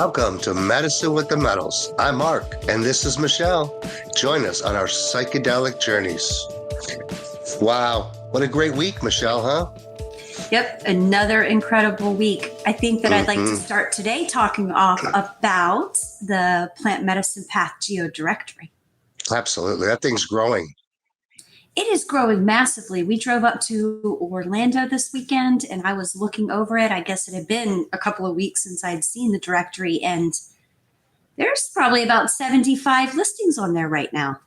Welcome to Medicine with the Metals. I'm Mark, and this is Michelle. Join us on our psychedelic journeys. Wow, what a great week, Michelle, huh? Yep, another incredible week. I think that I'd like to start today talking off about the Plant Medicine Path Geodirectory. Absolutely, that thing's growing. It is growing massively. We drove up to Orlando this weekend and I was looking over it. I guess it had been a couple of weeks since I'd seen the directory, and there's probably about 75 listings on there right now.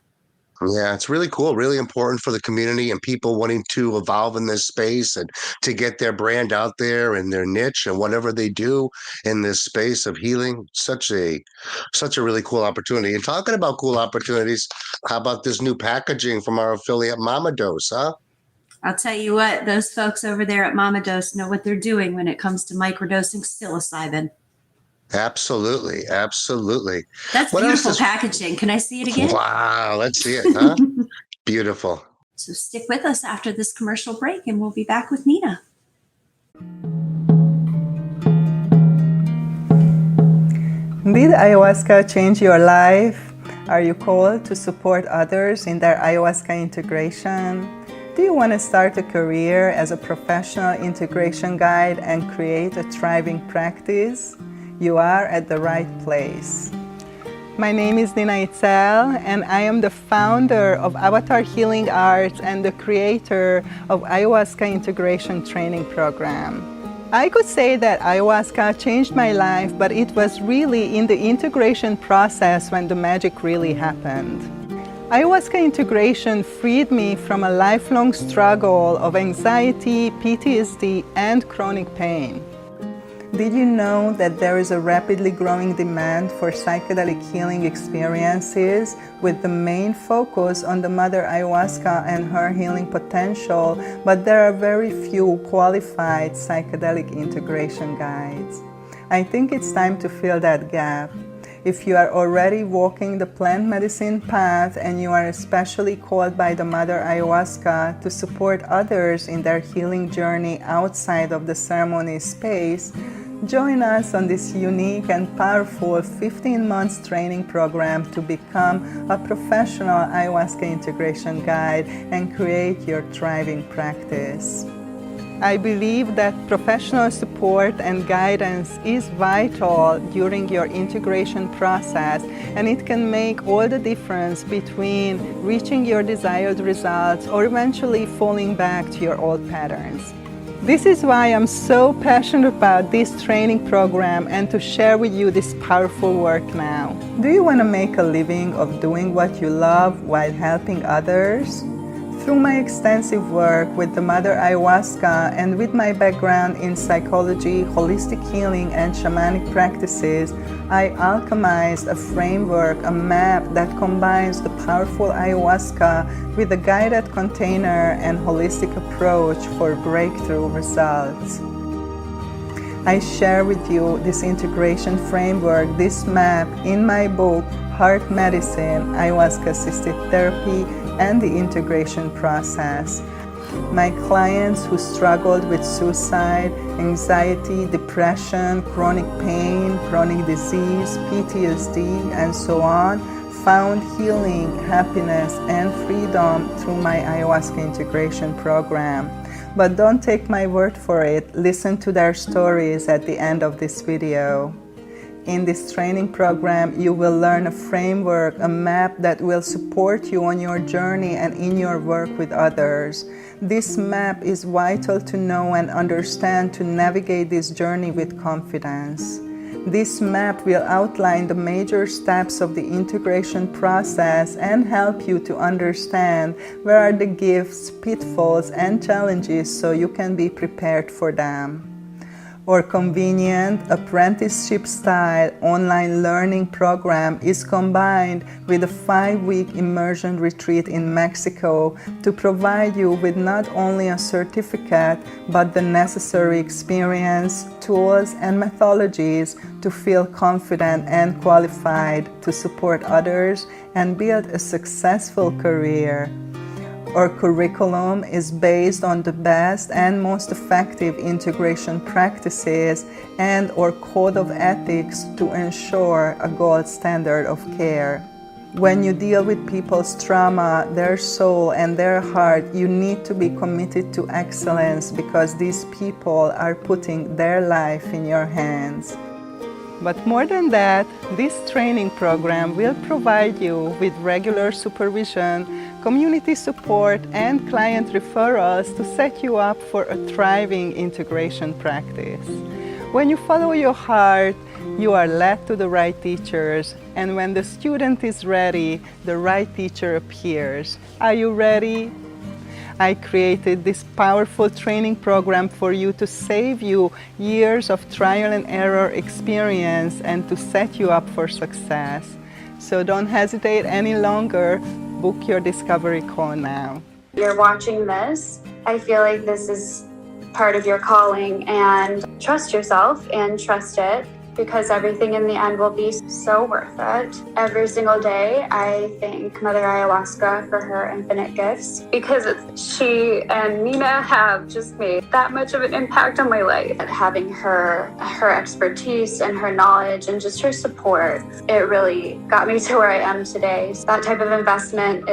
Yeah, it's really cool, really important for the community and people wanting to evolve in this space and to get their brand out there and their niche and whatever they do in this space of healing. Such a really cool opportunity. And talking about cool opportunities, how about this new packaging from our affiliate Mama Dose, huh? I'll tell you what, those folks over there at Mama Dose know what they're doing when it comes to microdosing psilocybin. Absolutely, absolutely. That's What beautiful packaging. Can I see it again? Wow, let's see it, huh? Beautiful. So stick with us after this commercial break and we'll be back with Nina. Did ayahuasca change your life? Are you called to support others in their ayahuasca integration? Do you want to start a career as a professional integration guide and create a thriving practice? You are at the right place. My name is Nina Izel, and I am the founder of Avatar Healing Arts and the creator of Ayahuasca Integration Training Program. I could say that ayahuasca changed my life, but it was really in the integration process when the magic really happened. Ayahuasca integration freed me from a lifelong struggle of anxiety, PTSD, and chronic pain. Did you know that there is a rapidly growing demand for psychedelic healing experiences with the main focus on the mother ayahuasca and her healing potential, but there are very few qualified psychedelic integration guides? I think it's time to fill that gap. If you are already walking the plant medicine path and you are especially called by the mother ayahuasca to support others in their healing journey outside of the ceremony space, join us on this unique and powerful 15 months training program to become a professional ayahuasca integration guide and create your thriving practice. I believe that professional support and guidance is vital during your integration process, and it can make all the difference between reaching your desired results or eventually falling back to your old patterns. This is why I'm so passionate about this training program and to share with you this powerful work now. Do you want to make a living of doing what you love while helping others? Through my extensive work with the mother ayahuasca and with my background in psychology, holistic healing, and shamanic practices, I alchemized a framework, a map that combines the powerful ayahuasca with a guided container and holistic approach for breakthrough results. I share with you this integration framework, this map, in my book, Heart Medicine, Ayahuasca-Assisted Therapy, and the Integration Process. My clients who struggled with suicide, anxiety, depression, chronic pain, chronic disease, PTSD, and so on, found healing, happiness, and freedom through my ayahuasca integration program. But don't take my word for it. Listen to their stories at the end of this video. In this training program, you will learn a framework, a map that will support you on your journey and in your work with others. This map is vital to know and understand to navigate this journey with confidence. This map will outline the major steps of the integration process and help you to understand where are the gifts, pitfalls, and challenges so you can be prepared for them. Our convenient apprenticeship-style online learning program is combined with a 5-week immersion retreat in Mexico to provide you with not only a certificate, but the necessary experience, tools, and methodologies to feel confident and qualified to support others and build a successful career. Our curriculum is based on the best and most effective integration practices and our code of ethics to ensure a gold standard of care. When you deal with people's trauma, their soul, and their heart, you need to be committed to excellence because these people are putting their life in your hands. But more than that, this training program will provide you with regular supervision, community support, and client referrals to set you up for a thriving integration practice. When you follow your heart, you are led to the right teachers, and when the student is ready, the right teacher appears. Are you ready? I created this powerful training program for you to save you years of trial and error experience and to set you up for success. So don't hesitate any longer. Book your discovery call now. You're watching this. I feel like this is part of your calling, and trust yourself and trust it, because everything in the end will be so worth it. Every single day, I thank Mother Ayahuasca for her infinite gifts, because she and Nina have just made that much of an impact on my life. Having her expertise and her knowledge and just her support, it really got me to where I am today. That type of investment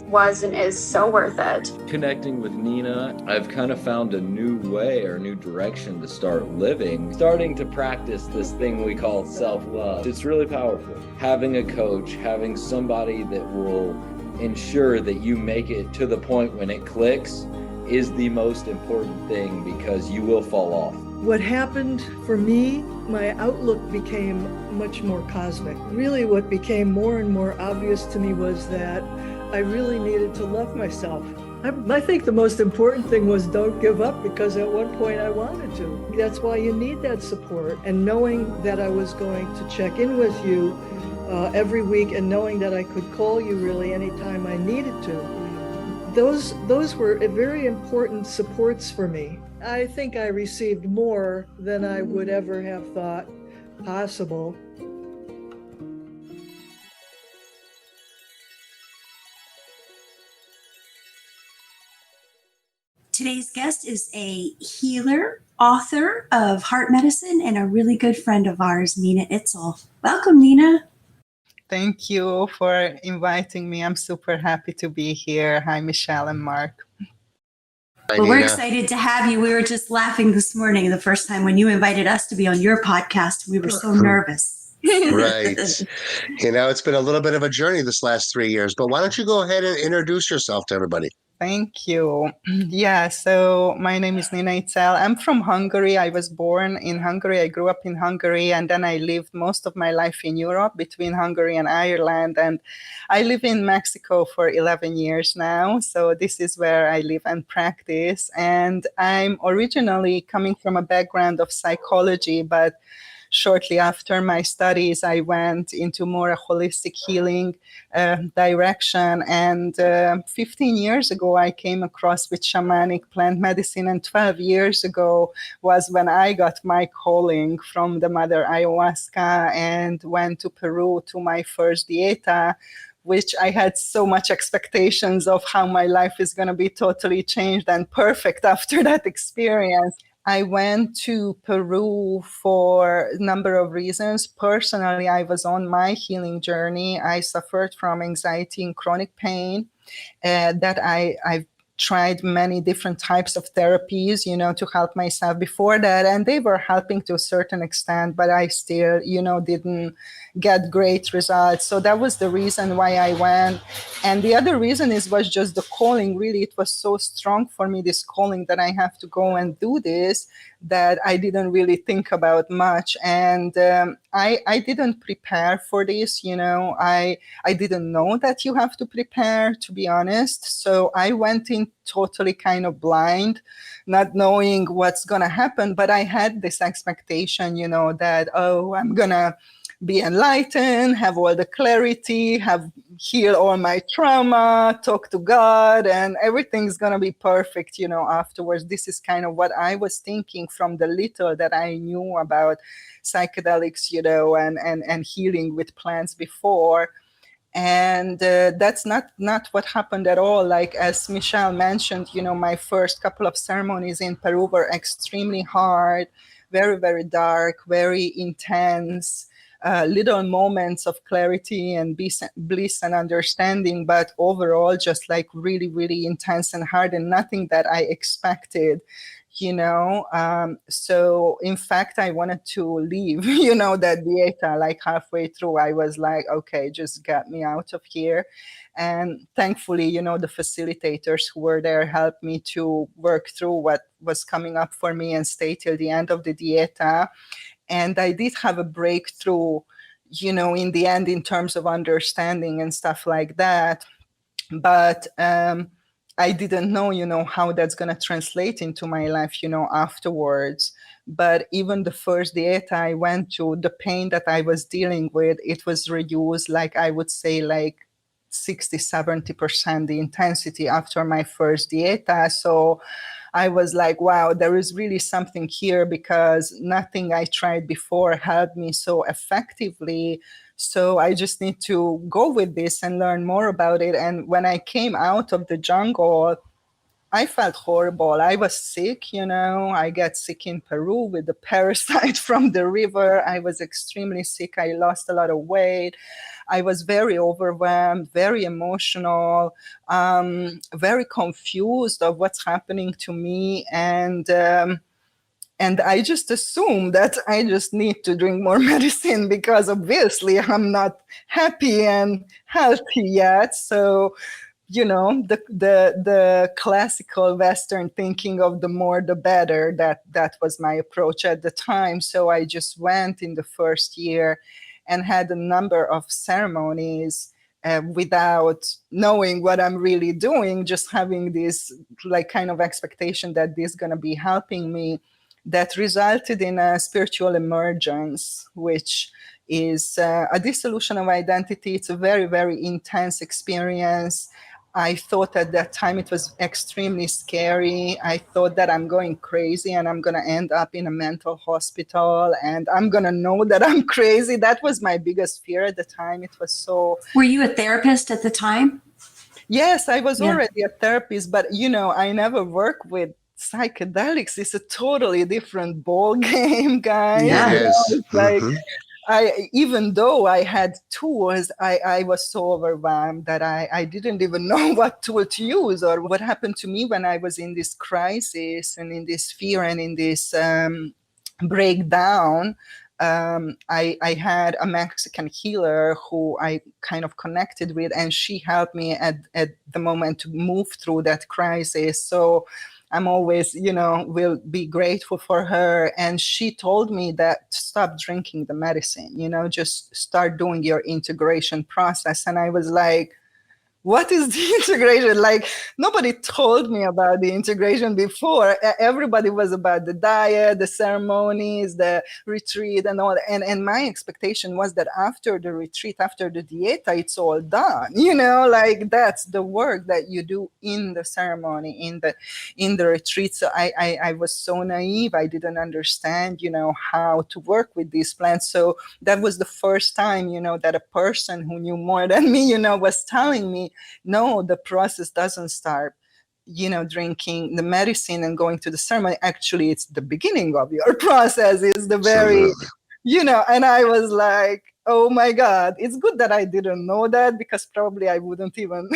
was and is so worth it. Connecting with Nina, I've kind of found a new way or a new direction to start living, starting to practice this thing we call self-love. It's really powerful. Having a coach, having somebody that will ensure that you make it to the point when it clicks is the most important thing, because you will fall off. What happened for me, my outlook became much more cosmic. Really, what became more and more obvious to me was that I really needed to love myself. I think the most important thing was don't give up, because at one point I wanted to. That's why you need that support. And knowing that I was going to check in with you every week, and knowing that I could call you really anytime I needed to, those were very important supports for me. I think I received more than I would ever have thought possible. Today's guest is a healer, author of heart medicine, and a really good friend of ours, Nina Izel. Welcome, Nina. Thank you for inviting me. I'm super happy to be here. Hi, Michelle and Mark. Hi, Well, we're Nina. excited to have you. We were just laughing this morning the first time when you invited us to be on your podcast. We were so nervous. Right. It's been a little bit of a journey this last 3 years, but why don't you go ahead and introduce yourself to everybody? Thank you. Yeah, so my name is Nina Izel. I'm from Hungary. I was born in Hungary. I grew up in Hungary, and then I lived most of my life in Europe between Hungary and Ireland. And I live in Mexico for 11 years now. So this is where I live and practice. And I'm originally coming from a background of psychology, but shortly after my studies, I went into more a holistic healing direction. And 15 years ago, I came across with shamanic plant medicine. And 12 years ago was when I got my calling from the Mother Ayahuasca and went to Peru to my first dieta, which I had so much expectations of how my life is going to be totally changed and perfect after that experience. I went to Peru for a number of reasons. Personally, I was on my healing journey. I suffered from anxiety and chronic pain that I've tried many different types of therapies, to help myself before that. And they were helping to a certain extent, but I still, didn't get great results. So that was the reason why I went. And the other reason was just the calling. Really, it was so strong for me, this calling, that I have to go and do this, that I didn't really think about much. And I didn't prepare for this. I didn't know that you have to prepare, to be honest. So I went in totally kind of blind, not knowing what's going to happen. But I had this expectation, that, I'm going to be enlightened, have all the clarity, heal all my trauma, talk to God, and everything's going to be perfect, afterwards. This is kind of what I was thinking from the little that I knew about psychedelics, and healing with plants before. And that's not what happened at all. Like, as Michelle mentioned, my first couple of ceremonies in Peru were extremely hard, very, very dark, very intense, little moments of clarity and bliss and understanding, but overall just like really, really intense and hard, and nothing that I expected. So in fact, I wanted to leave, that dieta. Like halfway through, I was like, okay, just get me out of here. And thankfully, the facilitators who were there helped me to work through what was coming up for me and stay till the end of the dieta. And I did have a breakthrough, in the end, in terms of understanding and stuff like that. But I didn't know, how that's going to translate into my life, afterwards. But even the first dieta I went to, the pain that I was dealing with, it was reduced, like I would say, like 60-70% the intensity after my first dieta. So I was like, wow, there is really something here, because nothing I tried before helped me so effectively. So I just need to go with this and learn more about it. And when I came out of the jungle, I felt horrible. I was sick, I got sick in Peru with the parasite from the river. I was extremely sick. I lost a lot of weight. I was very overwhelmed, very emotional, very confused of what's happening to me. And I just assumed that I just need to drink more medicine, because obviously I'm not happy and healthy yet. So, the classical Western thinking of the more the better, that was my approach at the time. So I just went in the first year and had a number of ceremonies without knowing what I'm really doing, just having this like kind of expectation that this is going to be helping me. That resulted in a spiritual emergence, which is a dissolution of identity. It's a very, very intense experience. I thought at that time it was extremely scary. I thought that I'm going crazy and I'm going to end up in a mental hospital and I'm going to know that I'm crazy. That was my biggest fear at the time. It was so... Were you a therapist at the time? Yes, I was already a therapist, but I never worked with psychedelics. It's a totally different ball game, guys. Yeah, it is. It's like even though I had tools, I was so overwhelmed that I didn't even know what tool to use. Or what happened to me when I was in this crisis and in this fear and in this breakdown. I had a Mexican healer who I kind of connected with, and she helped me at the moment to move through that crisis. So I'm always, will be grateful for her. And she told me that stop drinking the medicine, just start doing your integration process. And I was like, what is the integration? Like, nobody told me about the integration before. Everybody was about the diet, the ceremonies, the retreat and all. And my expectation was that after the retreat, after the dieta, it's all done. Like that's the work that you do in the ceremony, in the retreat. So I was so naive. I didn't understand, how to work with these plants. So that was the first time, that a person who knew more than me, was telling me, no, the process doesn't start, drinking the medicine and going to the ceremony. Actually, it's the beginning of your process. Is the very, and I was like, oh my God, it's good that I didn't know that, because probably I wouldn't even,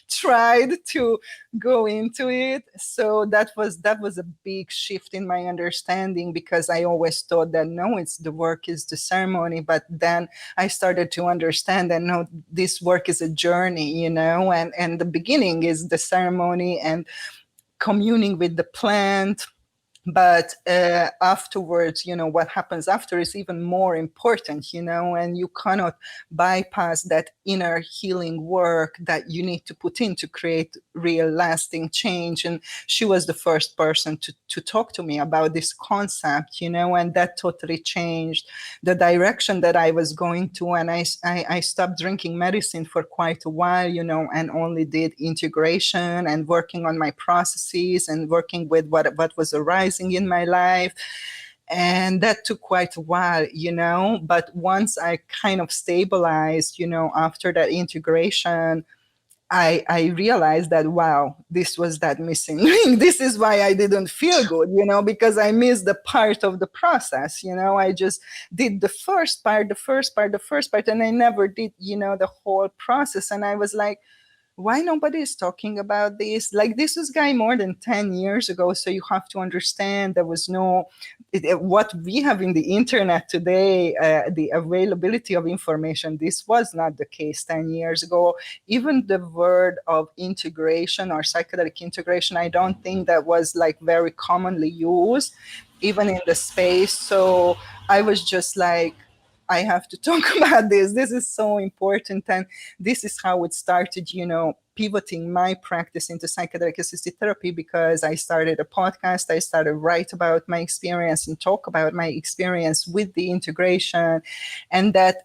tried to go into it. So that was a big shift in my understanding, because I always thought that no, it's the work is the ceremony. But then I started to understand that no, this work is a journey, and the beginning is the ceremony and communing with the plant. But afterwards, what happens after is even more important, and you cannot bypass that inner healing work that you need to put in to create real lasting change. And she was the first person to talk to me about this concept, and that totally changed the direction that I was going to. And I stopped drinking medicine for quite a while, and only did integration and working on my processes and working with what was arising in my life. And that took quite a while, but once I kind of stabilized, after that integration, I realized that, wow, this was that missing link. This is why I didn't feel good, because I missed the part of the process. I just did the first part, and I never did, the whole process. And I was like, why nobody is talking about this? Like, this was guy more than 10 years ago. So you have to understand there was what we have in the internet today, the availability of information, this was not the case 10 years ago. Even the word of integration or psychedelic integration, I don't think that was like very commonly used, even in the space. So I was just like, I have to talk about this. This is so important. And this is how it started, pivoting my practice into psychedelic assisted therapy, because I started a podcast. I started write about my experience and talk about my experience with the integration. And that,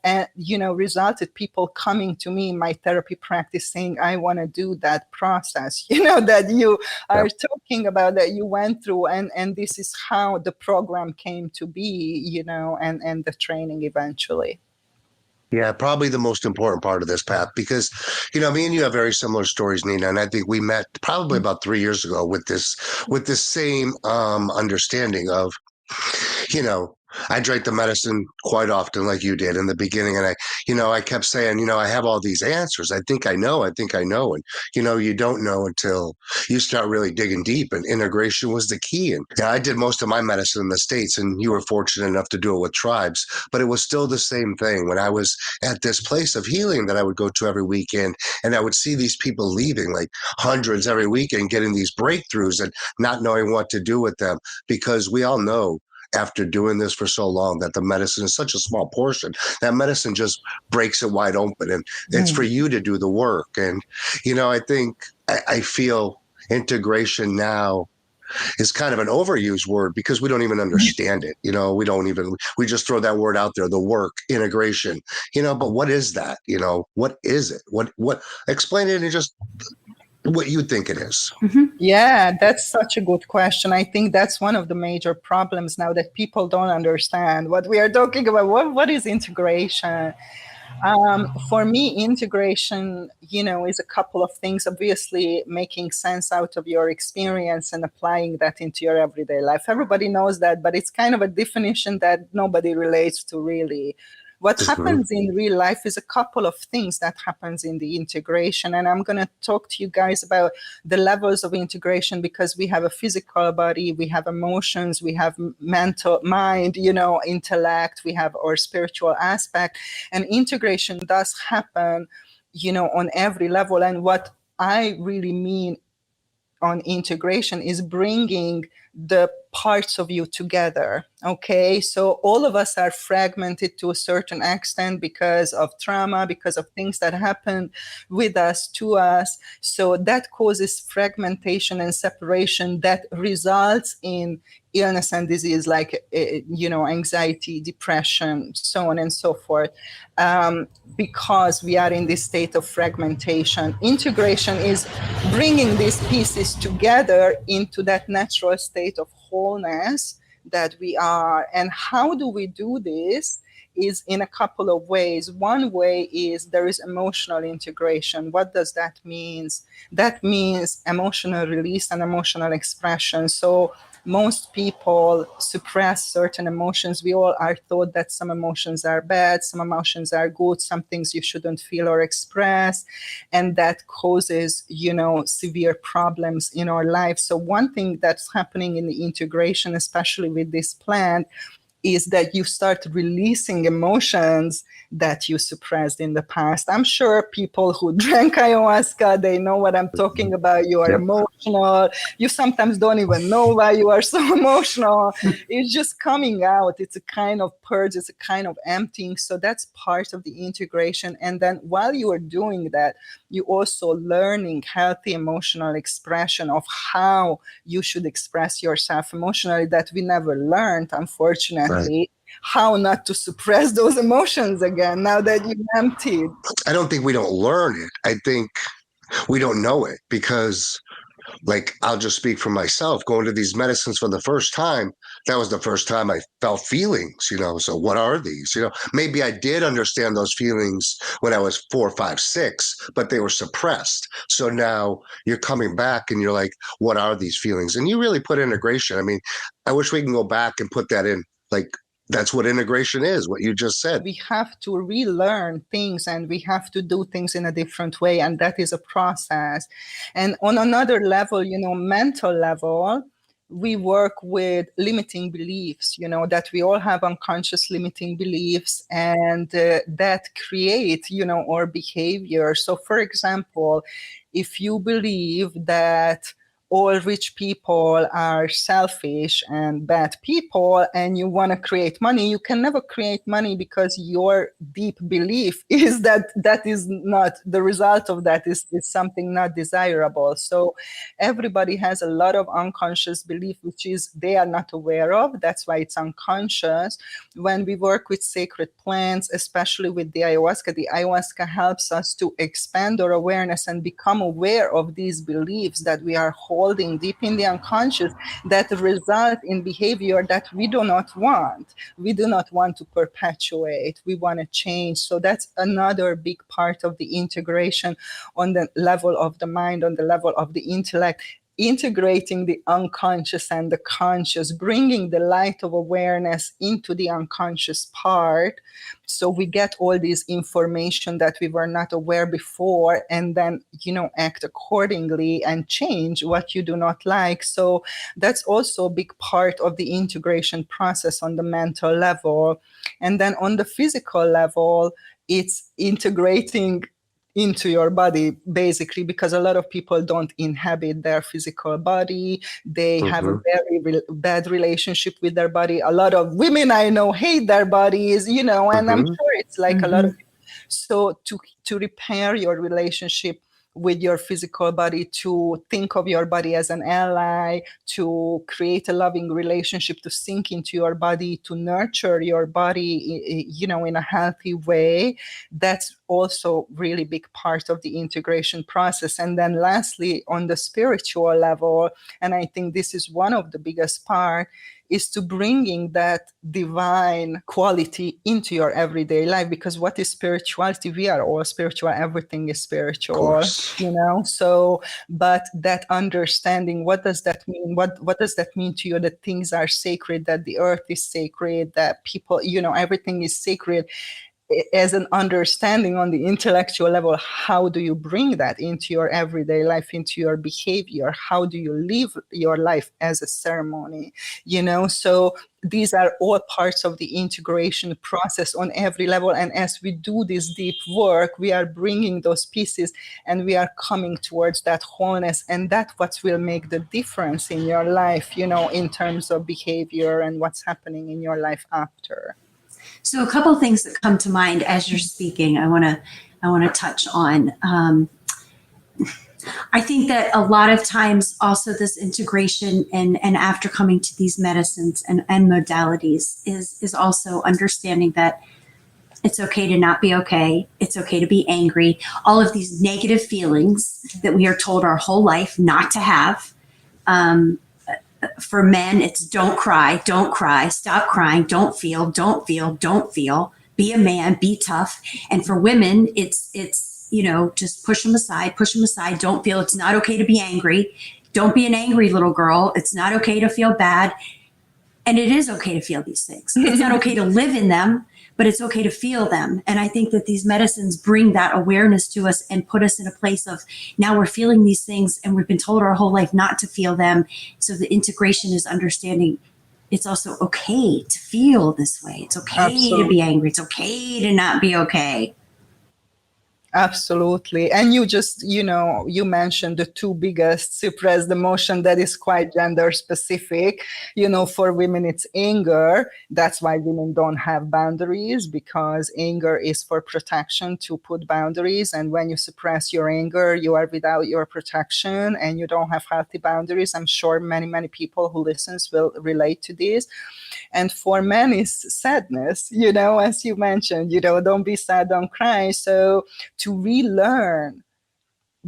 resulted people coming to me in my therapy practice saying, I want to do that process, that you are talking about, that you went through. And this is how the program came to be, and the training eventually. Yeah, probably the most important part of this, Pat, because, me and you have very similar stories, Nina, and I think we met probably about 3 years ago with this same understanding of, I drank the medicine quite often like you did in the beginning. And I kept saying, I have all these answers. I think I know. And, you don't know until you start really digging deep, and integration was the key. And I did most of my medicine in the States, and you were fortunate enough to do it with tribes, but it was still the same thing. When I was at this place of healing that I would go to every weekend, and I would see these people leaving, like hundreds every weekend, getting these breakthroughs and not knowing what to do with them, because we all know, after doing this for so long, that the medicine is such a small portion. That medicine just breaks it wide open, and it's for you to do the work. And, I feel integration now is kind of an overused word, because we don't even understand it. We just throw that word out there, the work, integration, but what is that? What is it? What, explain it in just what you think it is. Mm-hmm. Yeah, that's such a good question. I think that's one of the major problems now, that people don't understand what we are talking about. What is integration? For me, integration, is a couple of things. Obviously, making sense out of your experience and applying that into your everyday life. Everybody knows that, but it's kind of a definition that nobody relates to really. What happens in real life is a couple of things that happens in the integration. And I'm going to talk to you guys about the levels of integration, because we have a physical body, we have emotions, we have mental mind, intellect, we have our spiritual aspect. And integration does happen, on every level. And what I really mean on integration is bringing the parts of you together. Okay, so all of us are fragmented to a certain extent because of trauma, because of things that happened with us, to us. So that causes fragmentation and separation that results in illness and disease, like anxiety, depression, so on and so forth, because we are in this state of fragmentation. Integration is bringing these pieces together into that natural state of wholeness that we are. And how do we do this? Is in a couple of ways. One way is there is emotional integration. What does that mean? That means emotional release and emotional expression. So most people suppress certain emotions. We all are taught that some emotions are bad, some emotions are good, some things you shouldn't feel or express, and that causes, severe problems in our life. So one thing that's happening in the integration, especially with this plant, is that you start releasing emotions that you suppressed in the past. I'm sure people who drank ayahuasca, they know what I'm talking about. You are emotional. You sometimes don't even know why you are so emotional. It's just coming out. It's a kind of purge. It's a kind of emptying. So that's part of the integration. And then while you are doing that, you also learning healthy emotional expression of how you should express yourself emotionally, that we never learned, unfortunately. Right. How not to suppress those emotions again now that you've emptied. I don't think we don't learn it. I think we don't know it, because like, I'll just speak for myself, going to these medicines for the first time, that was the first time I felt feelings, so what are these? Maybe I did understand those feelings when I was 4, 5, 6, but they were suppressed. So now you're coming back and you're like, what are these feelings? And you really put integration. I mean, I wish we can go back and put that in, like, that's what integration is, what you just said. We have to relearn things and we have to do things in a different way. And that is a process. And on another level, mental level, we work with limiting beliefs, that we all have unconscious limiting beliefs, and that create, our behavior. So, for example, if you believe that all rich people are selfish and bad people and you want to create money, you can never create money, because your deep belief is that is not the result of that is something not desirable. So everybody has a lot of unconscious belief, which is they are not aware of. That's why it's unconscious. When we work with sacred plants, especially with the ayahuasca helps us to expand our awareness and become aware of these beliefs that we are holding deep in the unconscious, that result in behavior that we do not want. We do not want to perpetuate. We want to change. So that's another big part of the integration on the level of the mind, on the level of the intellect. Integrating the unconscious and the conscious, bringing the light of awareness into the unconscious part. So we get all this information that we were not aware before, and then, act accordingly and change what you do not like. So that's also a big part of the integration process on the mental level. And then on the physical level, it's integrating into your body, basically, because a lot of people don't inhabit their physical body. They have a very bad relationship with their body. A lot of women I know hate their bodies, and I'm sure it's like a lot of people. So to repair your relationship with your physical body, to think of your body as an ally, to create a loving relationship, to sink into your body, to nurture your body, in a healthy way. That's also really big part of the integration process. And then lastly, on the spiritual level, and I think this is one of the biggest part, is to bringing that divine quality into your everyday life. Because what is spirituality? We are all spiritual. Everything is spiritual, So, but that understanding, what does that mean? What does that mean to you? That things are sacred, that the earth is sacred, that people, everything is sacred. As an understanding on the intellectual level, how do you bring that into your everyday life, into your behavior? How do you live your life as a ceremony? So these are all parts of the integration process on every level. And as we do this deep work, we are bringing those pieces and we are coming towards that wholeness. And that's what will make the difference in your life, in terms of behavior and what's happening in your life after. So a couple of things that come to mind as you're speaking, I want to touch on. I think that a lot of times also this integration and after coming to these medicines and modalities is also understanding that it's okay to not be okay. It's okay to be angry. All of these negative feelings that we are told our whole life not to have. For men, it's don't cry, stop crying, don't feel, be a man, be tough. And for women, it's just push them aside, don't feel. It's not okay to be angry. Don't be an angry little girl. It's not okay to feel bad. And it is okay to feel these things. It's not okay to live in them, but it's okay to feel them. And I think that these medicines bring that awareness to us and put us in a place of now we're feeling these things and we've been told our whole life not to feel them. So the integration is understanding it's also okay to feel this way. It's okay Absolutely. to be angry. It's okay to not be okay. Absolutely. And you just, you mentioned the two biggest suppressed emotion that is quite gender specific. For women, it's anger. That's why women don't have boundaries, because anger is for protection, to put boundaries. And when you suppress your anger, you are without your protection and you don't have healthy boundaries. I'm sure many, many people who listens will relate to this. And for men, it's sadness, as you mentioned, don't be sad, don't cry. So to relearn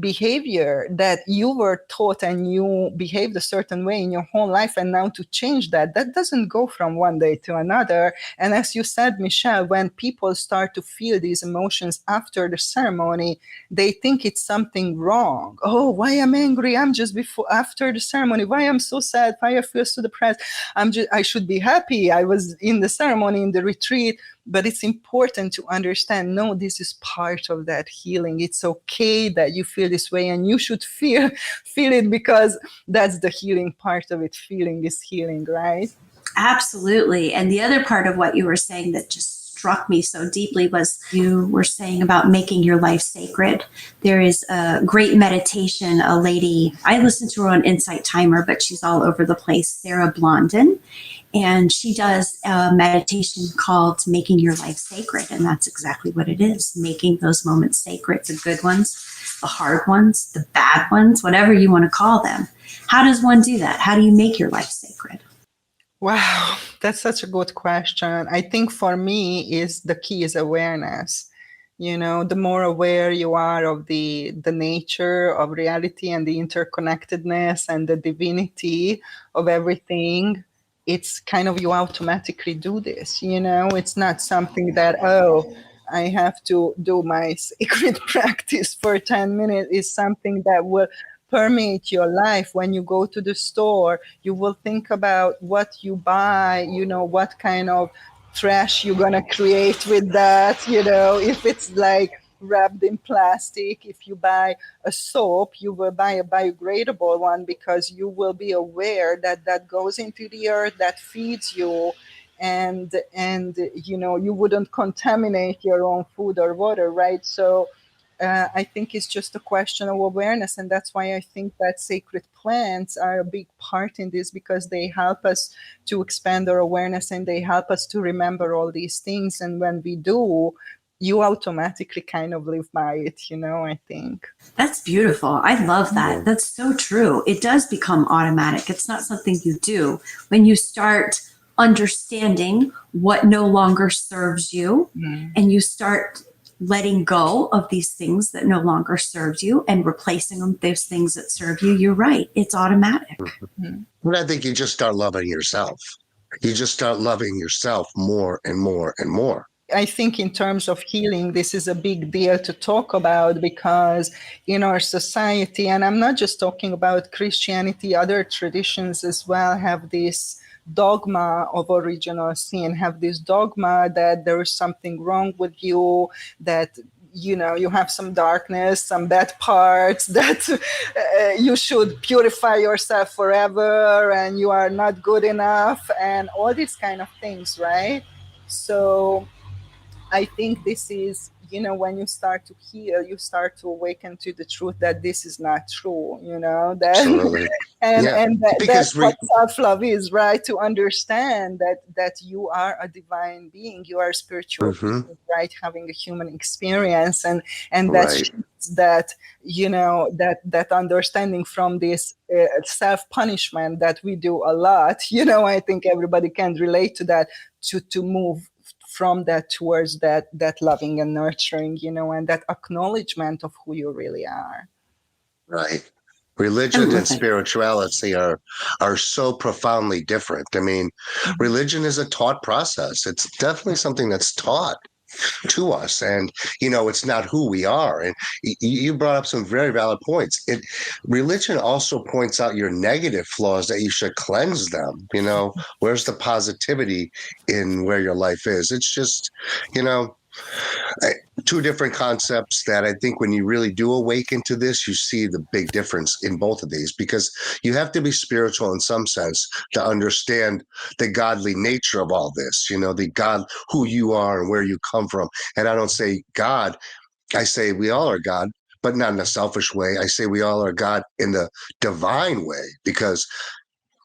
behavior that you were taught and you behaved a certain way in your whole life, and now to change that doesn't go from one day to another. And as you said, Michelle, when people start to feel these emotions after the ceremony, they think it's something wrong. Oh, why I'm angry? I'm just after the ceremony. Why I'm so sad? Why I feel so depressed? I should be happy. I was in the ceremony, in the retreat. But it's important to understand, no, this is part of that healing. It's okay that you feel this way, and you should feel it, because that's the healing part of it. Feeling is healing, right? Absolutely. And the other part of what you were saying that just struck me so deeply was you were saying about making your life sacred. There is a great meditation, a lady, I listen to her on Insight Timer, but she's all over the place, Sarah Blondin. And she does a meditation called Making Your Life Sacred. And that's exactly what it is, making those moments sacred, the good ones, the hard ones, the bad ones, whatever you want to call them. How does one do that? How do you make your life sacred? Wow, that's such a good question. I think for me the key is awareness. The more aware you are of the nature of reality and the interconnectedness and the divinity of everything, it's kind of, you automatically do this. It's not something that, oh, I have to do my sacred practice for 10 minutes. It's something that will permeate your life. When you go to the store, you will think about what you buy, what kind of trash you're gonna create with that, if it's like wrapped in plastic. If you buy a soap, you will buy a biodegradable one, because you will be aware that goes into the earth, that feeds you, and you wouldn't contaminate your own food or water, right? So I think it's just a question of awareness, and that's why I think that sacred plants are a big part in this, because they help us to expand our awareness, and they help us to remember all these things. And when we do, you automatically kind of live by it, I think. That's beautiful. I love that. That's so true. It does become automatic. It's not something you do. When you start understanding what no longer serves you, and you start letting go of these things that no longer serves you and replacing them with those things that serve you, you're right. It's automatic. And I think you just start loving yourself. You just start loving yourself more and more and more. I think in terms of healing, this is a big deal to talk about, because in our society, and I'm not just talking about Christianity, other traditions as well have this dogma of original sin, have this dogma that there is something wrong with you, that you have some darkness, some bad parts, that you should purify yourself forever, and you are not good enough, and all these kind of things, right? So I think this is, when you start to heal, you start to awaken to the truth that this is not true, that, Absolutely. and Because that's what self-love is, right? To understand that you are a divine being, you are a spiritual being, right? Having a human experience, and Right. that that understanding from this self-punishment that we do a lot. I think everybody can relate to that, to move from that towards that loving and nurturing, and that acknowledgement of who you really are. Right. Religion and spirituality are so profoundly different. I mean, religion is a taught process. It's definitely something that's taught to us, and it's not who we are. And you brought up some very valid points. Religion also points out your negative flaws, that you should cleanse them. Where's the positivity in where your life is? It's just two different concepts that I think when you really do awaken to this, you see the big difference in both of these, because you have to be spiritual in some sense to understand the godly nature of all this, the God, who you are and where you come from. And I don't say God, I say we all are God, but not in a selfish way. I say we all are God in the divine way, because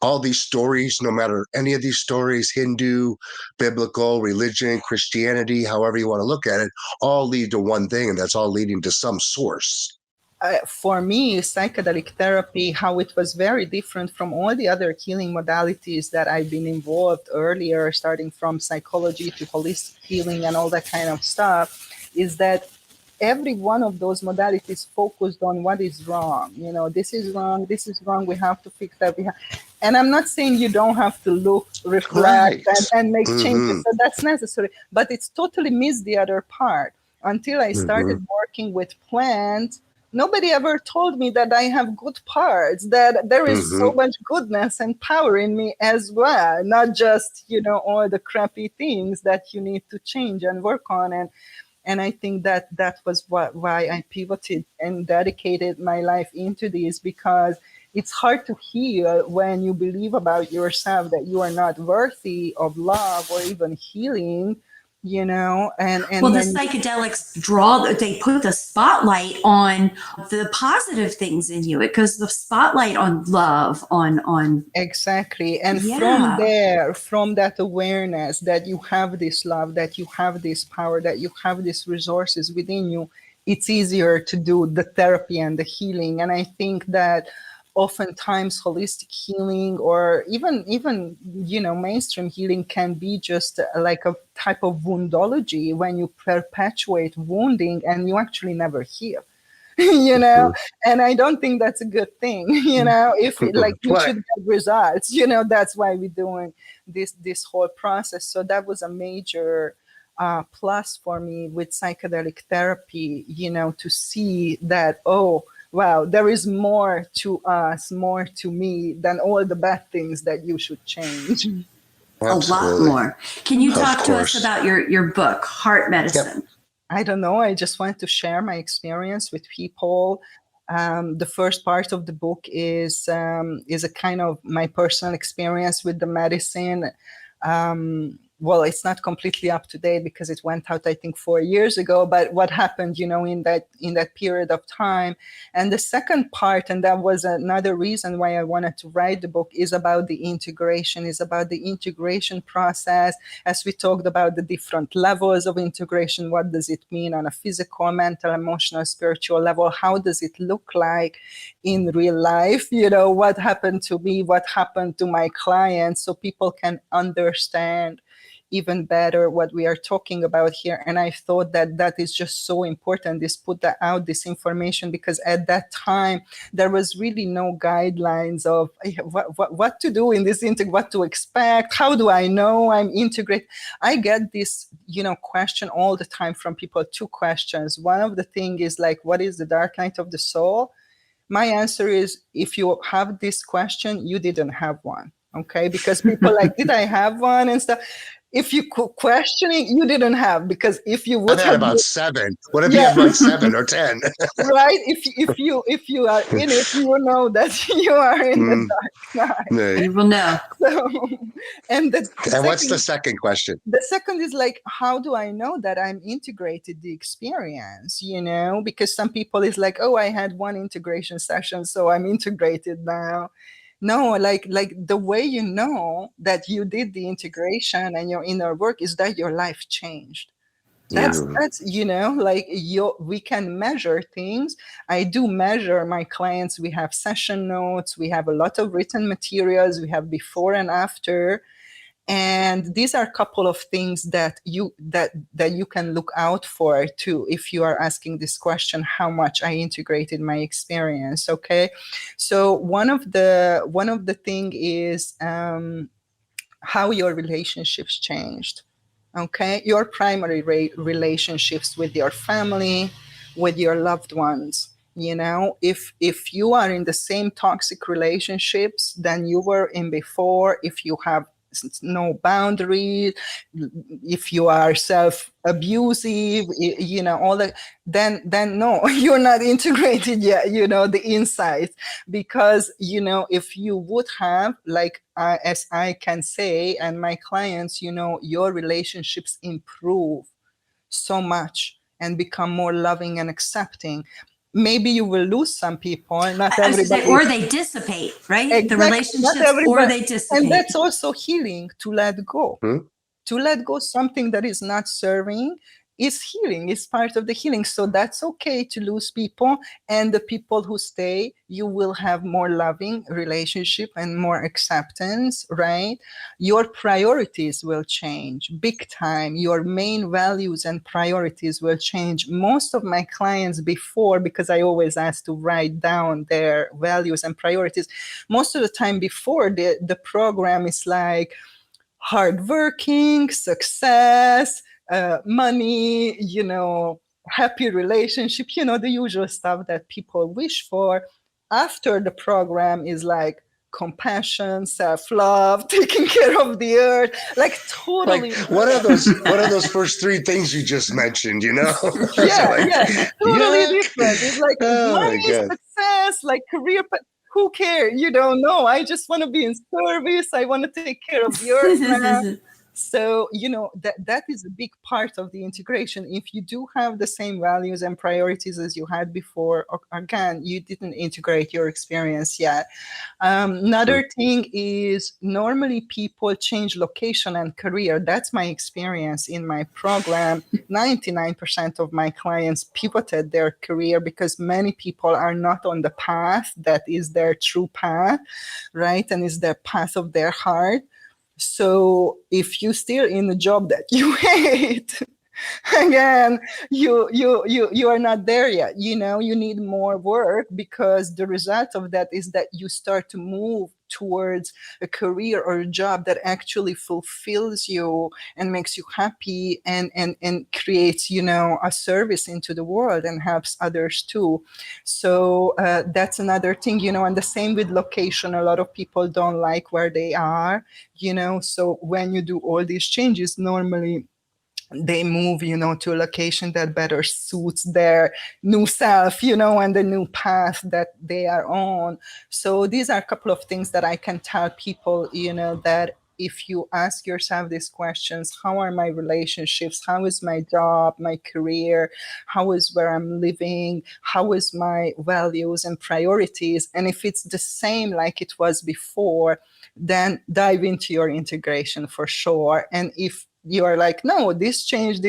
all these stories, no matter any of these stories, Hindu, biblical, religion, Christianity, however you want to look at it, all lead to one thing, and that's all leading to some source. For me, psychedelic therapy, how it was very different from all the other healing modalities that I've been involved earlier, starting from psychology to holistic healing and all that kind of stuff, is that every one of those modalities focused on what is wrong. This is wrong, we have to fix that. And I'm not saying you don't have to look, reflect, Right. and make changes. Mm-hmm. So that's necessary. But it's totally missed the other part. Until I started working with plants, nobody ever told me that I have good parts, that there is so much goodness and power in me as well, not just, all the crappy things that you need to change and work on. And I think that was why I pivoted and dedicated my life into this, because it's hard to heal when you believe about yourself that you are not worthy of love or even healing, and well, the then psychedelics they put the spotlight on the positive things in you. It goes the spotlight on love, on exactly. And yeah. from that awareness that you have this love, that you have this power, that you have these resources within you, it's easier to do the therapy and the healing. And I think that oftentimes holistic healing, or even mainstream healing, can be just like a type of woundology, when you perpetuate wounding and you actually never heal. And I don't think that's a good thing. If we Right. should get results, that's why we're doing this whole process. So that was a major plus for me with psychedelic therapy, to see that, oh wow, there is more to us, more to me than all the bad things that you should change. A lot Absolutely. more. Can you Of talk to us course. about your book, Heart Medicine? Yep. I don't know. I just want to share my experience with people. The first part of the book is a kind of my personal experience with the medicine. Well, it's not completely up to date because it went out, I think, 4 years ago. But what happened, in that period of time. And the second part, and that was another reason why I wanted to write the book, is about the integration process. As we talked about the different levels of integration, what does it mean on a physical, mental, emotional, spiritual level? How does it look like in real life? What happened to me? What happened to my clients? So people can understand even better what we are talking about here. And I thought that is just so important, this information, because at that time there was really no guidelines of what to do in this what to expect. How do I know I'm integrated? I get this question all the time from people. Two questions. One of the thing is like, what is the dark night of the soul? My answer is, if you have this question, you didn't have one. Okay, because people like, did I have one and stuff? If you questioning, you didn't have, because if you would I've had have, about 7. What if you yeah, have like 7 or 10? right. If you are in it, you will know that you are in the dark night. Right. You will know. So, and And what's the second question? the second is like, how do I know that I'm integrated the experience? Because some people is like, oh, I had one integration session, so I'm integrated now. No, like the way you know that you did the integration and your inner work is that your life changed. That's we can measure things. I do measure my clients. We have session notes, we have a lot of written materials, we have before and after. And these are a couple of things that you can look out for too, if you are asking this question, how much I integrated my experience. Okay, so one of the thing is how your relationships changed. Okay, your primary relationships with your family, with your loved ones. If you are in the same toxic relationships than you were in before, if you have no boundaries, if you are self-abusive, all that, then no, you're not integrated yet, the insights. Because if you would have, like, as I can say, and my clients, your relationships improve so much and become more loving and accepting. Maybe you will lose some people, not I was gonna everybody. say, or they dissipate, right? Exactly. The relationships, or they dissipate. And that's also healing, to let go. Hmm? To let go something that is not serving is healing, is part of the healing. So that's okay to lose people, and the people who stay, you will have more loving relationship and more acceptance, right? Your priorities will change big time. Your main values and priorities will change. Most of my clients before, because I always ask to write down their values and priorities, most of the time before the program is like hardworking, success, money, happy relationship, the usual stuff that people wish for. After the program is like compassion, self-love, taking care of the earth, like totally. Like, what are those first three things you just mentioned, So Yeah, like, yeah, totally yuck. different. It's like Oh my money, God. success, like career, but who cares? You don't know. I just want to be in service. I want to take care of the earth now. So, that is a big part of the integration. If you do have the same values and priorities as you had before, again, you didn't integrate your experience yet. Another thing is normally people change location and career. That's my experience in my program. 99% of my clients pivoted their career because many people are not on the path that is their true path, right? And is their path of their heart. So if you're still in a job that you hate, again, you are not there yet. You need more work, because the result of that is that you start to move towards a career or a job that actually fulfills you and makes you happy, and creates a service into the world and helps others too. So that's another thing. And the same with location. A lot of people don't like where they are, so when you do all these changes, normally they move, to a location that better suits their new self, and the new path that they are on. So these are a couple of things that I can tell people, that if you ask yourself these questions: how are my relationships? How is my job, my career? How is where I'm living? How is my values and priorities? And if it's the same like it was before, then dive into your integration for sure. And if you are like, no, this changed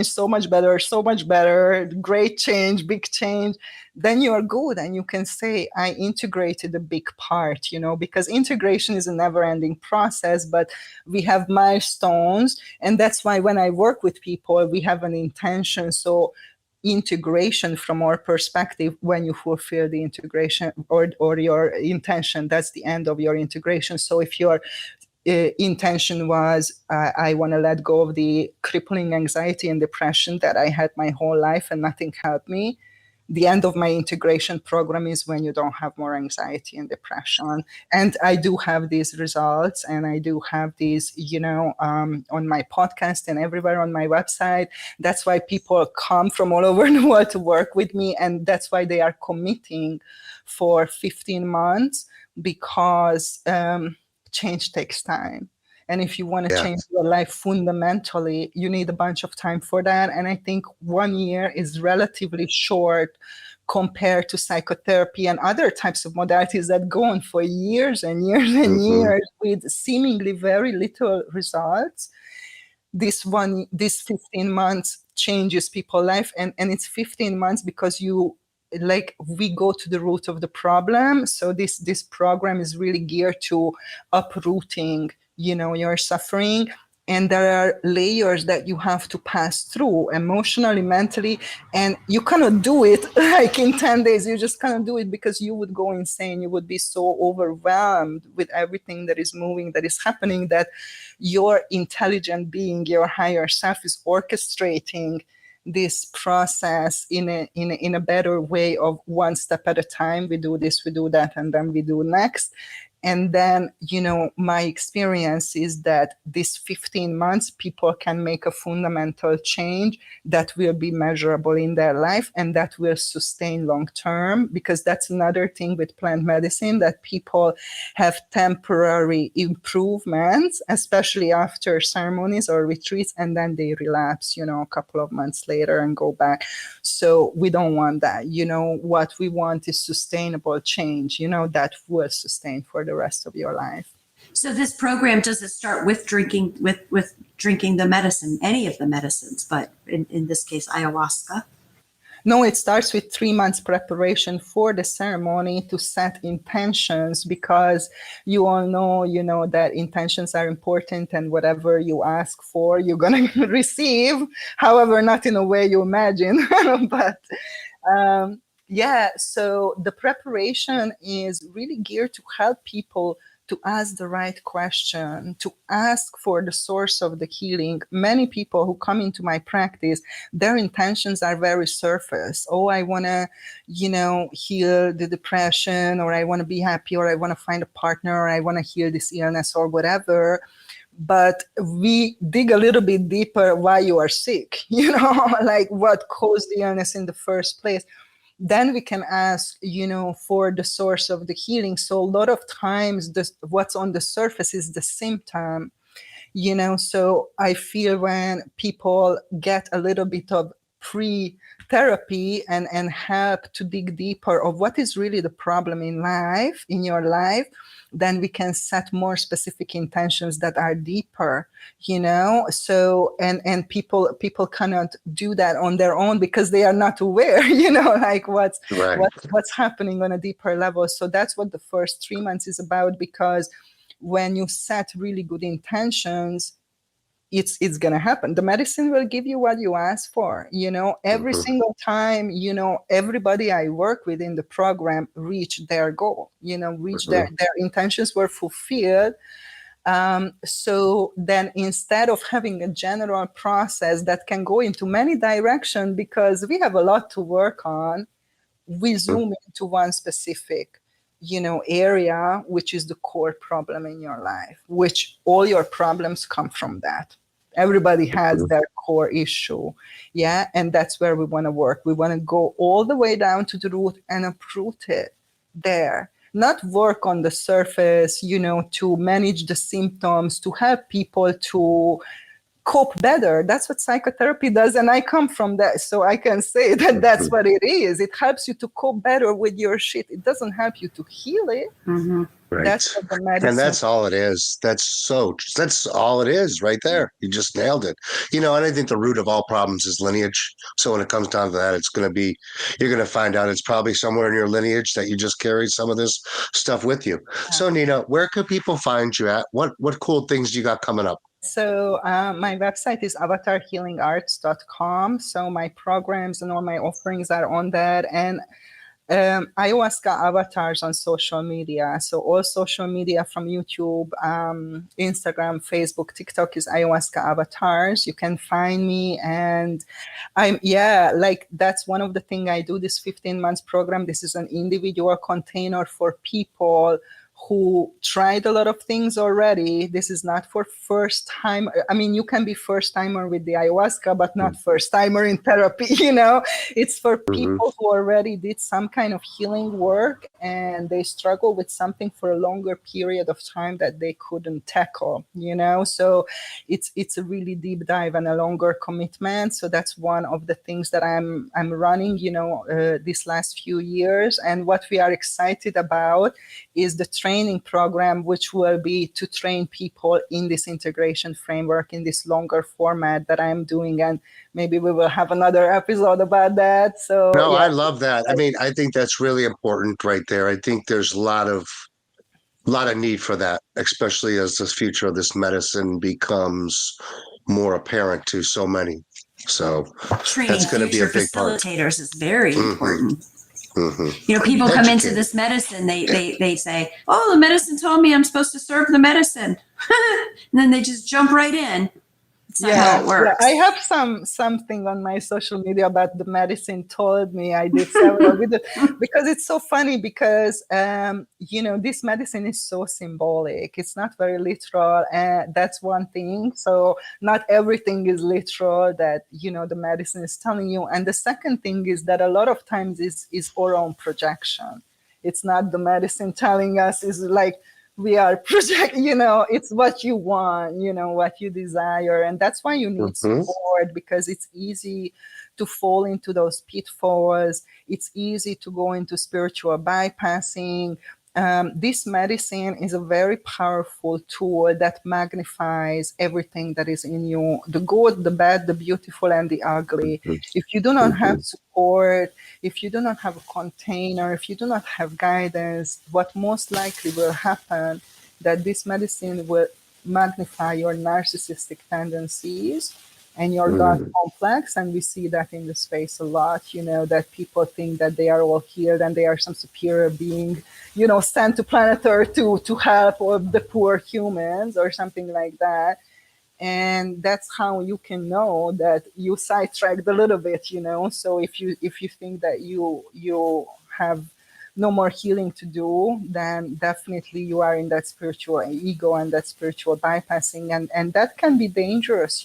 so much better, great change, big change, then you are good, and you can say, I integrated a big part, because integration is a never-ending process, but we have milestones. And that's why when I work with people, we have an intention. So integration from our perspective, when you fulfill the integration or your intention, that's the end of your integration. So if your intention was, I want to let go of the crippling anxiety and depression that I had my whole life and nothing helped me, the end of my integration program is when you don't have more anxiety and depression. And I do have these results, and I do have these, on my podcast and everywhere on my website. That's why people come from all over the world to work with me. And that's why they are committing for 15 months, because change takes time. And if you want to change your life fundamentally, you need a bunch of time for that. And I think 1 year is relatively short compared to psychotherapy and other types of modalities that go on for years and years and years with seemingly very little results. This 15 months changes people's life. And it's 15 months because we go to the root of the problem. So this program is really geared to uprooting, your suffering. And there are layers that you have to pass through emotionally, mentally, and you cannot do it like in 10 days. You just cannot do it, because you would go insane. You would be so overwhelmed with everything that is moving, that is happening, that your intelligent being, your higher self, is orchestrating this process in a better way of one step at a time. We do this, we do that, and then we do next. And then, my experience is that this 15 months, people can make a fundamental change that will be measurable in their life and that will sustain long term. Because that's another thing with plant medicine, that people have temporary improvements, especially after ceremonies or retreats, and then they relapse, a couple of months later and go back. So we don't want that. What we want is sustainable change, that will sustain for the rest of your life. So this program doesn't start with drinking with drinking the medicine, any of the medicines, but in this case, ayahuasca. No, it starts with 3 months preparation for the ceremony to set intentions, because you all know, that intentions are important, and whatever you ask for, you're going to receive. However, not in a way you imagine. But yeah, so the preparation is really geared to help people to ask the right question, to ask for the source of the healing. Many people who come into my practice, their intentions are very surface. Oh, I want to, heal the depression, or I want to be happy, or I want to find a partner, or I want to heal this illness, or whatever. But we dig a little bit deeper why you are sick, like what caused the illness in the first place. Then we can ask, for the source of the healing. So a lot of times what's on the surface is the symptom, so I feel when people get a little bit of pre-therapy and help to dig deeper of what is really the problem in your life, then we can set more specific intentions that are deeper, so and people cannot do that on their own because they are not aware, like what's happening on a deeper level. So that's what the first 3 months is about, because when you set really good intentions, it's going to happen. The medicine will give you what you ask for, every single time, everybody I work with in the program reached their goal, reached their intentions were fulfilled. So then instead of having a general process that can go into many directions, because we have a lot to work on, we zoom into one specific area, which is the core problem in your life, which all your problems come from that. Everybody has their core issue. Yeah. And that's where we want to work. We want to go all the way down to the root and uproot it there. Not work on the surface, to manage the symptoms, to help people to cope better. That's what psychotherapy does. And I come from that. So I can say that that's what it is. It helps you to cope better with your shit. It doesn't help you to heal it. Right. That's what the medicine. And that's all it is. That's all it is right there. You just nailed it. And I think the root of all problems is lineage. So when it comes down to that, you're going to find out it's probably somewhere in your lineage that you just carried some of this stuff with you. Yeah. So Nina, where could people find you at? What cool things you got coming up? So my website is avatarhealingarts.com. So my programs and all my offerings are on that. And ayahuasca avatars on social media. So all social media from YouTube, Instagram, Facebook, TikTok is ayahuasca avatars. You can find me, and that's one of the things I do, this 15 months program. This is an individual container for people who tried a lot of things already. This is not for first time. I mean, you can be first timer with the ayahuasca, but not first timer in therapy. It's for people who already did some kind of healing work and they struggle with something for a longer period of time that they couldn't tackle, so it's a really deep dive and a longer commitment. So that's one of the things that I'm running, these last few years. And what we are excited about is the training program, which will be to train people in this integration framework in this longer format that I'm doing. And maybe we will have another episode about that. So no, yeah. I love that. I mean, I think that's really important right there. I think there's a lot of need for that, especially as the future of this medicine becomes more apparent to so many. So training that's going to be a big part. Facilitators is very important. People come into this medicine, they say, oh, the medicine told me I'm supposed to serve the medicine. And then they just jump right in. It's not how it works. Yeah. I have something on my social media about the medicine told me. I did several videos because it's so funny because, this medicine is so symbolic. It's not very literal. And that's one thing. So not everything is literal that, the medicine is telling you. And the second thing is that a lot of times is our own projection. It's not the medicine telling us, is like, we are projecting, it's what you want, what you desire. And that's why you need support, because it's easy to fall into those pitfalls. It's easy to go into spiritual bypassing. this medicine is a very powerful tool that magnifies everything that is in you, the good, the bad, the beautiful, and the ugly. If you do not have support, if you do not have a container, if you do not have guidance, what most likely will happen that this medicine will magnify your narcissistic tendencies and your God complex. And we see that in the space a lot, that people think that they are all healed and they are some superior being, sent to planet Earth to help all the poor humans or something like that. And that's how you can know that you sidetracked a little bit, So if you think that you have no more healing to do, then definitely you are in that spiritual ego and that spiritual bypassing. And that can be dangerous,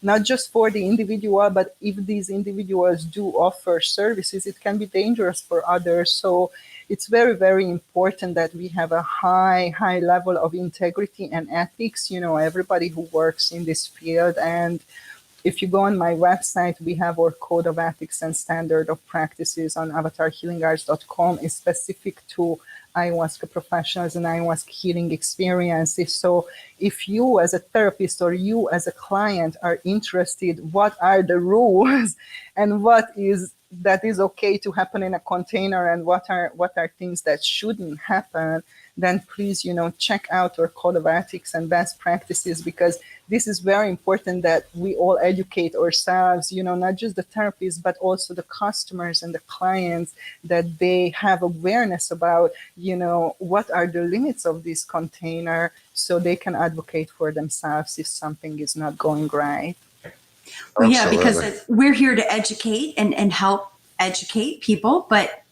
not just for the individual, but if these individuals do offer services, it can be dangerous for others. So it's very, very important that we have a high level of integrity and ethics, everybody who works in this field. And if you go on my website, we have our code of ethics and standard of practices on avatarhealingarts.com. is specific to ayahuasca professionals and ayahuasca healing experiences. So if you as a therapist or you as a client are interested, what are the rules and what is that is okay to happen in a container and what are things that shouldn't happen, then please, check out our code of ethics and best practices, because this is very important that we all educate ourselves, not just the therapists, but also the customers and the clients, that they have awareness about, what are the limits of this container so they can advocate for themselves if something is not going right. Well, yeah, because we're here to educate and help educate people, but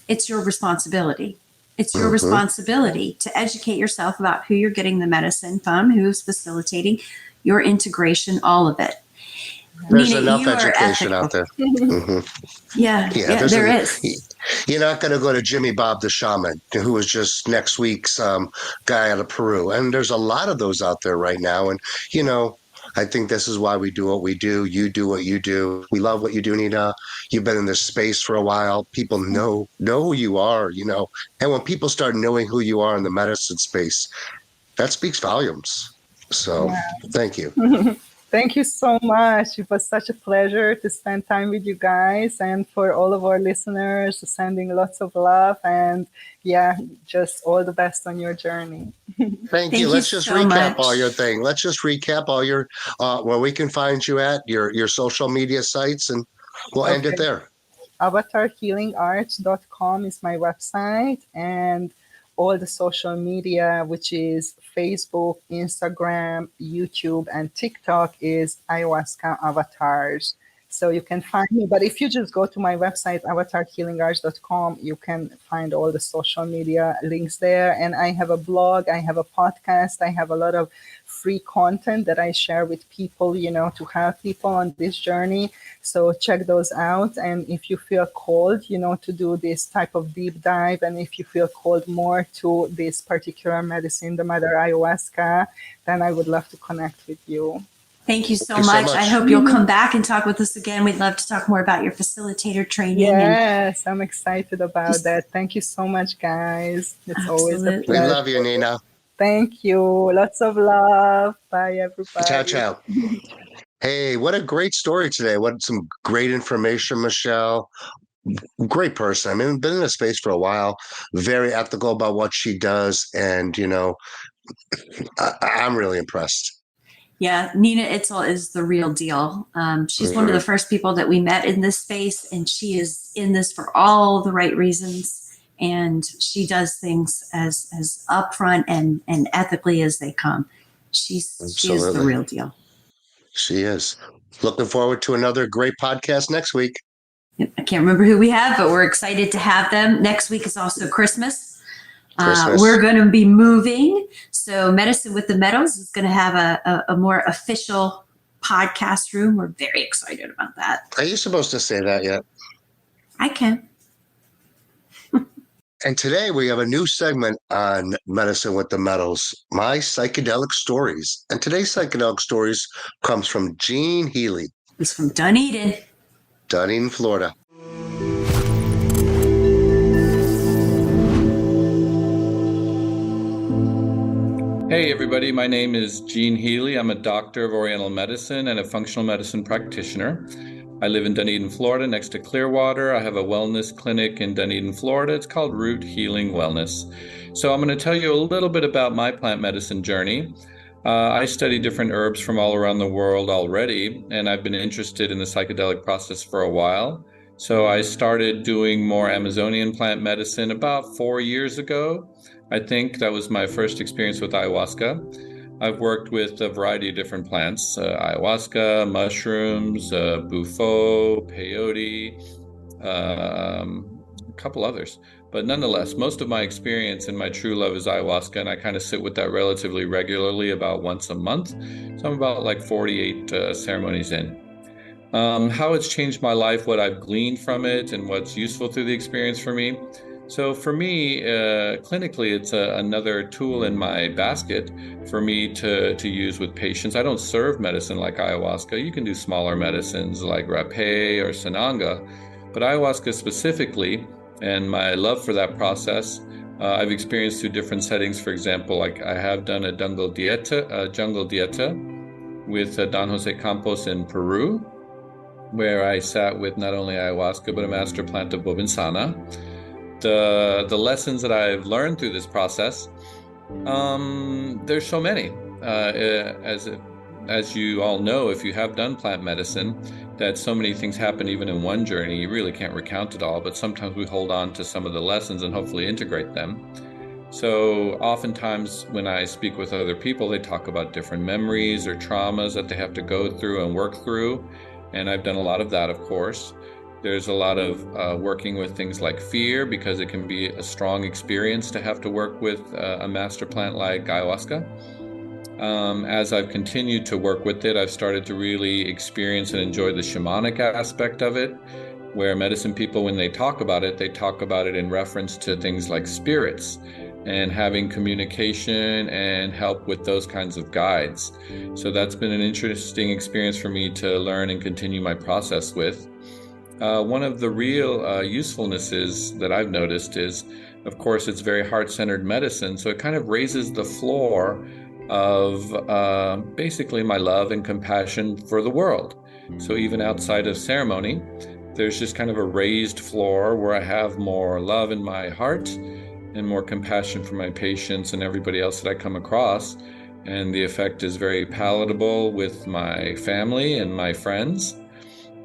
it's your responsibility. It's your responsibility to educate yourself about who you're getting the medicine from, who's facilitating your integration, all of it. There's Nina, enough education out there. Yeah, there is. You're not going to go to Jimmy Bob the Shaman, who is just next week's guy out of Peru. And there's a lot of those out there right now. And, I think this is why we do what we do. You do what you do. We love what you do, Nina. You've been in this space for a while. People know who you are, And when people start knowing who you are in the medicine space, that speaks volumes. So Thank you. Thank you so much. It was such a pleasure to spend time with you guys, and for all of our listeners, sending lots of love, and just all the best on your journey. Thank you. Let's just recap all your thing. Let's just recap all your where we can find you at your social media sites, and we'll end it there. avatarhealingarts.com is my website, and all the social media, which is Facebook, Instagram, YouTube, and TikTok, is Ayahuasca Avatars. So you can find me. But if you just go to my website, avatarhealingarts.com, you can find all the social media links there. And I have a blog, I have a podcast, I have a lot of free content that I share with people, to help people on this journey. So check those out. And if you feel called, to do this type of deep dive, and if you feel called more to this particular medicine, the mother ayahuasca, then I would love to connect with you. Thank you so much. I hope you'll come back and talk with us again. We'd love to talk more about your facilitator training. Yes, I'm excited about that. Thank you so much, guys. It's always a pleasure. We love you, Nina. Thank you. Lots of love. Bye, everybody. Ciao, ciao. Hey, what a great story today. What some great information, Michelle. Great person. I mean, been in this space for a while, very ethical about what she does. And, I'm really impressed. Yeah, Nina Izel is the real deal. She's one of the first people that we met in this space, and she is in this for all the right reasons. And she does things as upfront and ethically as they come. She is the real deal. She is. Looking forward to another great podcast next week. I can't remember who we have, but we're excited to have them. Next week is also Christmas. We're going to be moving. So Medicine with the Meadows is going to have a more official podcast room. We're very excited about that. Are you supposed to say that yet? I can. And today we have a new segment on Medicine with the Meadows, My Psychedelic Stories. And today's psychedelic stories comes from Gene Healy. He's from Dunedin, Florida. Hey everybody, my name is Gene Healy. I'm a doctor of Oriental medicine and a functional medicine practitioner. I live in Dunedin, Florida, next to Clearwater. I have a wellness clinic in Dunedin, Florida. It's called Root Healing Wellness. So I'm going to tell you a little bit about my plant medicine journey. I study different herbs from all around the world already, and I've been interested in the psychedelic process for a while. So I started doing more Amazonian plant medicine about 4 years ago. I think that was my first experience with ayahuasca. I've worked with a variety of different plants, ayahuasca, mushrooms, bufo, peyote, a couple others. But nonetheless, most of my experience and my true love is ayahuasca, and I kind of sit with that relatively regularly, about once a month. So I'm about like 48 ceremonies in. How it's changed my life, what I've gleaned from it, and what's useful through the experience for me. So for me, clinically, it's another tool in my basket for me to use with patients. I don't serve medicine like ayahuasca. You can do smaller medicines like rapé or sananga, but ayahuasca specifically, and my love for that process, I've experienced through different settings. For example, like I have done a jungle dieta with Don Jose Campos in Peru, where I sat with not only ayahuasca, but a master plant of Bobinsana. The lessons that I've learned through this process, there's so many. As you all know, if you have done plant medicine, that so many things happen even in one journey. You really can't recount it all, but sometimes we hold on to some of the lessons and hopefully integrate them. So oftentimes when I speak with other people, they talk about different memories or traumas that they have to go through and work through. And I've done a lot of that, of course. There's a lot of working with things like fear, because it can be a strong experience to have to work with a master plant like ayahuasca. As I've continued to work with it, I've started to really experience and enjoy the shamanic aspect of it, where medicine people, when they talk about it in reference to things like spirits and having communication and help with those kinds of guides. So that's been an interesting experience for me to learn and continue my process with. One of the real usefulnesses that I've noticed is, of course, it's very heart-centered medicine, so it kind of raises the floor of basically my love and compassion for the world. So even outside of ceremony, there's just kind of a raised floor where I have more love in my heart and more compassion for my patients and everybody else that I come across. And the effect is very palatable with my family and my friends.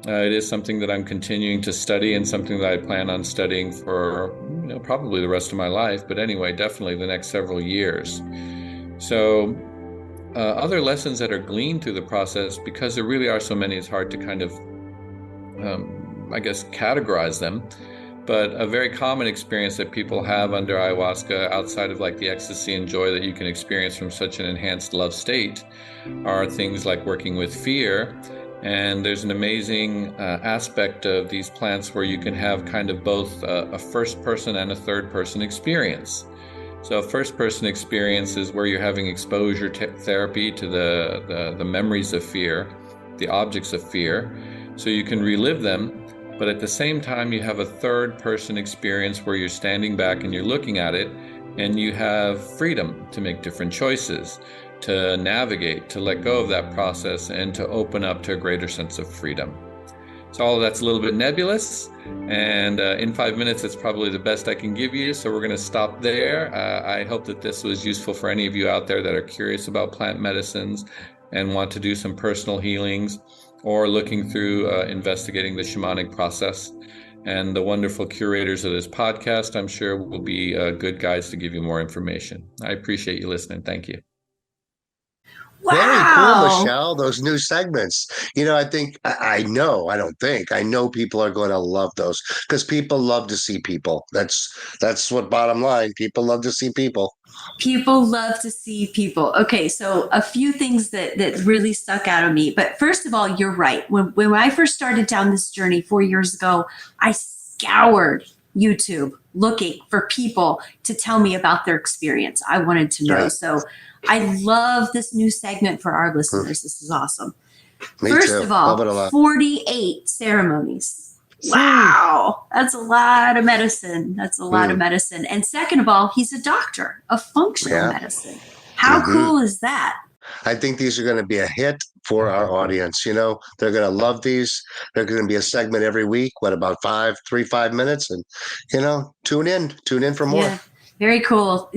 It is something that I'm continuing to study and something that I plan on studying for probably the rest of my life, but anyway, definitely the next several years. So other lessons that are gleaned through the process, because there really are so many, it's hard to kind of, categorize them. But a very common experience that people have under ayahuasca, outside of like the ecstasy and joy that you can experience from such an enhanced love state, are things like working with fear. And there's an amazing aspect of these plants where you can have kind of both a first person and a third person experience. So a first person experience is where you're having exposure therapy to the memories of fear, the objects of fear, so you can relive them. But at the same time, you have a third person experience where you're standing back and you're looking at it, and you have freedom to make different choices, to navigate, to let go of that process, and to open up to a greater sense of freedom. So all of that's a little bit nebulous, and in 5 minutes, it's probably the best I can give you. So we're going to stop there. I hope that this was useful for any of you out there that are curious about plant medicines and want to do some personal healings, or looking through investigating the shamanic process. And the wonderful curators of this podcast, I'm sure, will be good guides to give you more information. I appreciate you listening. Thank you. Wow. Very cool, Michelle. Those new segments. I know people are going to love those, because people love to see people. That's what bottom line. People love to see people. People love to see people. Okay, so a few things that really stuck out of me. But first of all, you're right. When I first started down this journey 4 years ago, I scoured YouTube looking for people to tell me about their experience. I wanted to know. Right. So I love this new segment for our listeners. This is awesome. Me First too. of all, Love it a lot. 48 ceremonies. Wow, that's a lot of medicine. And second of all, he's a doctor of functional medicine. How cool is that? I think these are going to be a hit for our audience. They're going to love these. They're going to be a segment every week. What, about 5 minutes? And, tune in for more. Yeah, very cool.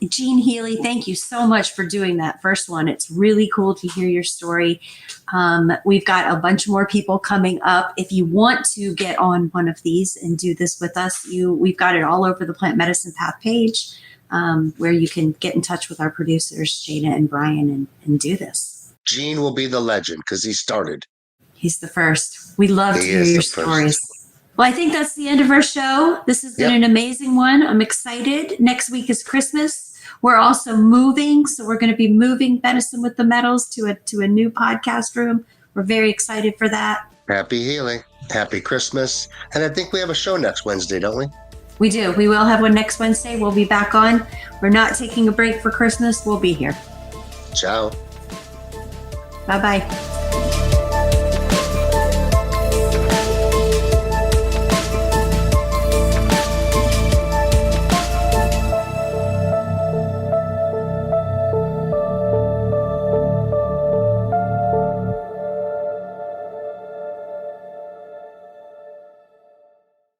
Jean Healy, thank you so much for doing that first one. It's really cool to hear your story. We've got a bunch more people coming up. If you want to get on one of these and do this with us, we've got it all over the Plant Medicine Path page, where you can get in touch with our producers, Jada and Brian, and do this. Gene will be the legend because he started. He's the first. We love to hear your stories. Well, I think that's the end of our show. This has been an amazing one. I'm excited. Next week is Christmas. We're also moving, so we're going to be moving Medicine with the Metals to a new podcast room. We're very excited for that. Happy healing. Happy Christmas. And I think we have a show next Wednesday, don't we? We do. We will have one next Wednesday. We'll be back on. We're not taking a break for Christmas. We'll be here. Ciao. Bye-bye.